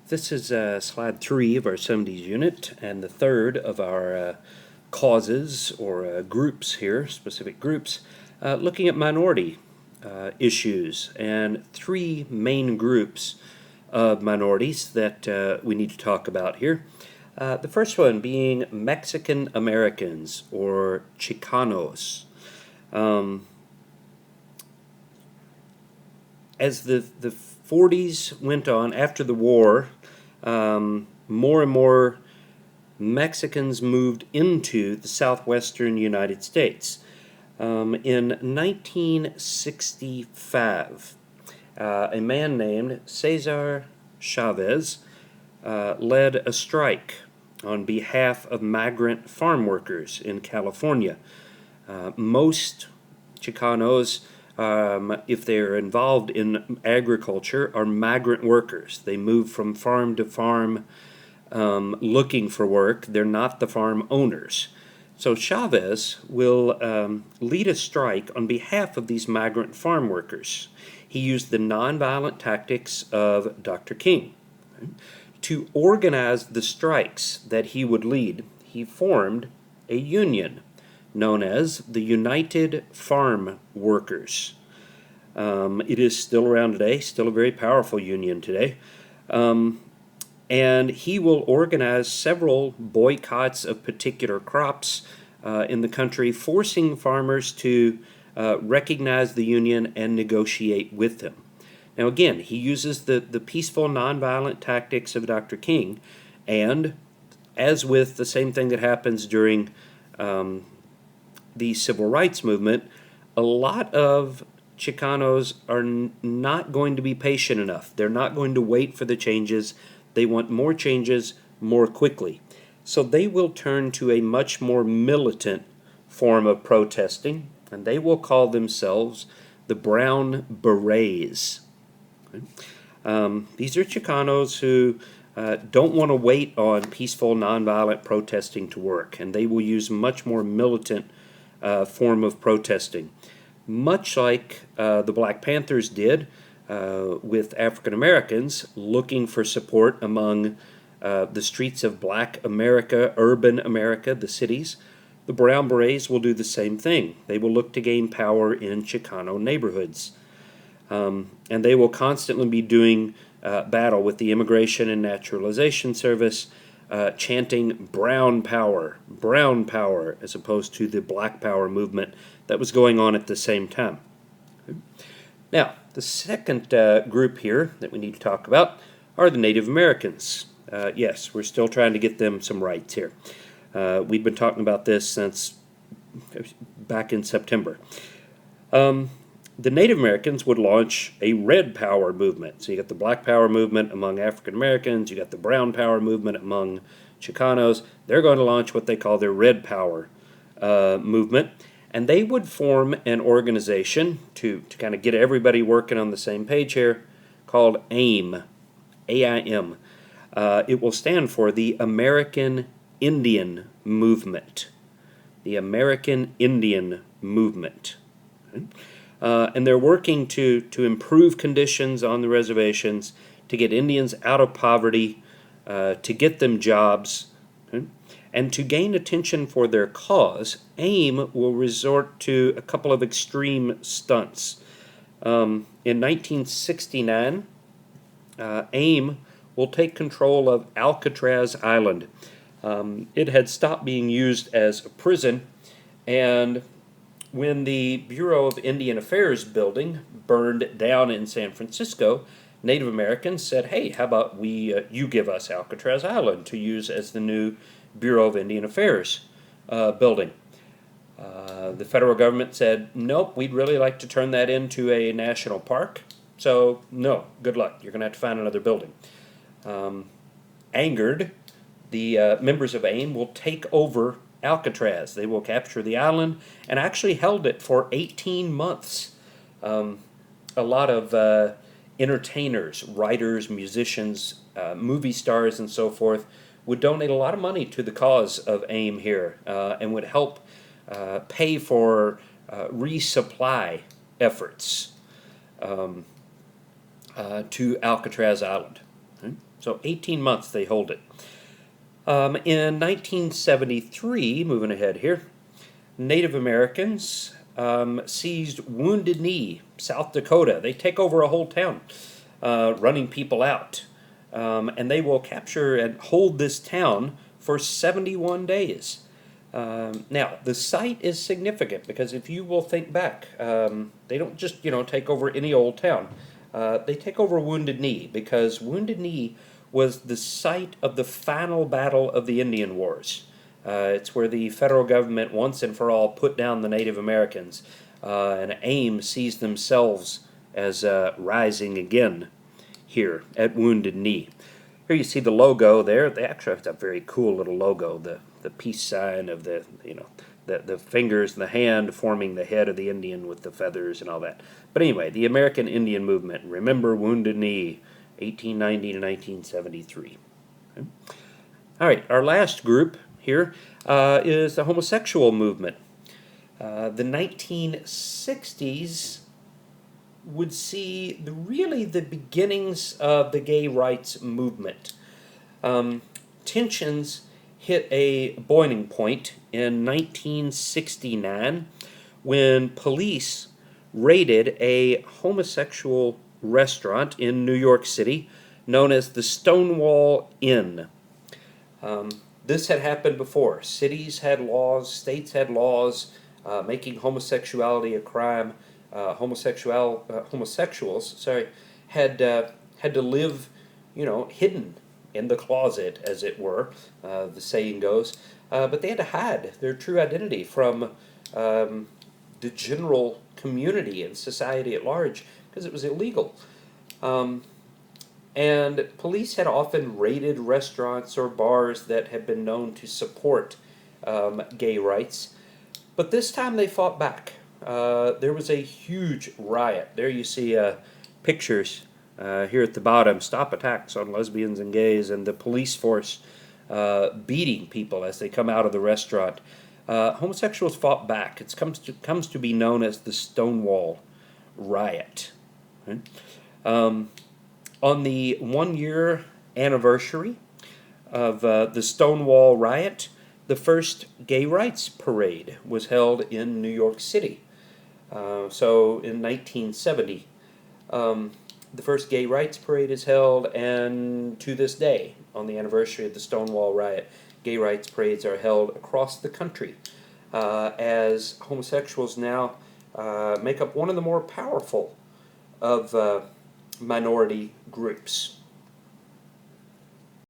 This is slide 3 of our 70s unit, and the third of our causes or groups here, specific groups, looking at minority issues, and three main groups of minorities that we need to talk about here. The first one being Mexican Americans, or Chicanos. As the 40s went on, after the war, more and more Mexicans moved into the southwestern United States. In 1965, a man named Cesar Chavez led a strike on behalf of migrant farm workers in California. Most Chicanos, if they're involved in agriculture, are migrant workers. They move from farm to farm looking for work. They're not the farm owners. So Chavez will lead a strike on behalf of these migrant farm workers. He used the nonviolent tactics of Dr. King. To organize the strikes that he would lead, he formed a union known as the United Farm Workers. It is still around today, still a very powerful union today. And he will organize several boycotts of particular crops in the country, forcing farmers to recognize the union and negotiate with them. Now again, he uses the peaceful, nonviolent tactics of Dr. King, and as with the same thing that happens during the civil rights movement, a lot of Chicanos are not going to be patient enough. They're not going to wait for the changes. They want more changes more quickly. So they will turn to a much more militant form of protesting, and they will call themselves the Brown Berets. These are Chicanos who don't want to wait on peaceful, nonviolent protesting to work, and they will use much more militant form of protesting, much like the Black Panthers did with African Americans looking for support among the streets of Black America, urban America, the cities. The Brown Berets will do the same thing. They will look to gain power in Chicano neighborhoods. And they will constantly be doing battle with the Immigration and Naturalization Service, chanting brown power, as opposed to the black power movement that was going on at the same time. Now, the second group here that we need to talk about are the Native Americans. Yes, we're still trying to get them some rights here. We've been talking about this since back in September. The Native Americans would launch a red power movement. So you got the black power movement among African Americans, you got the brown power movement among Chicanos. They're going to launch what they call their red power movement. And they would form an organization to kind of get everybody working on the same page here called AIM, A-I-M. It will stand for the American Indian Movement. The American Indian Movement. Okay? And they're working to improve conditions on the reservations, to get Indians out of poverty, to get them jobs, okay? And to gain attention for their cause. AIM will resort to a couple of extreme stunts. In 1969, AIM will take control of Alcatraz Island. It had stopped being used as a prison, and when the Bureau of Indian Affairs building burned down in San Francisco, Native Americans said, hey, how about you give us Alcatraz Island to use as the new Bureau of Indian Affairs building. The federal government said, nope, we'd really like to turn that into a national park, so no, good luck, you're going to have to find another building. Angered, the members of AIM will take over Alcatraz. They will capture the island and actually held it for 18 months. A lot of entertainers, writers, musicians, movie stars, and so forth would donate a lot of money to the cause of AIM here and would help pay for resupply efforts to Alcatraz Island. So 18 months they hold it. In 1973, moving ahead here, Native Americans seized Wounded Knee, South Dakota. They take over a whole town, running people out. And they will capture and hold this town for 71 days. Now, the site is significant because if you will think back, they don't just, take over any old town. They take over Wounded Knee because Wounded Knee was the site of the final battle of the Indian Wars. It's where the federal government once and for all put down the Native Americans, and AIM sees themselves as rising again here at Wounded Knee. Here you see the logo there. They actually have a very cool little logo, the peace sign of the fingers and the hand forming the head of the Indian with the feathers and all that. But anyway, the American Indian Movement. Remember Wounded Knee, 1890 to 1973. Okay. All right, our last group here is the homosexual movement. The 1960s would see really the beginnings of the gay rights movement. Tensions hit a boiling point in 1969 when police raided a homosexual restaurant in New York City known as the Stonewall Inn. This had happened before. Cities had laws, states had laws making homosexuality a crime. Homosexuals had to live, hidden in the closet, as it were, the saying goes. But they had to hide their true identity from the general community and society at large because it was illegal. And police had often raided restaurants or bars that had been known to support gay rights. But this time they fought back. There was a huge riot. There you see pictures here at the bottom, stop attacks on lesbians and gays, and the police force beating people as they come out of the restaurant. Homosexuals fought back. It comes to be known as the Stonewall Riot. Okay? On the 1-year anniversary of the Stonewall Riot, the first gay rights parade was held in New York City. So in 1970, the first gay rights parade is held, and to this day, on the anniversary of the Stonewall Riot, gay rights parades are held across the country as homosexuals now make up one of the more powerful of minority groups.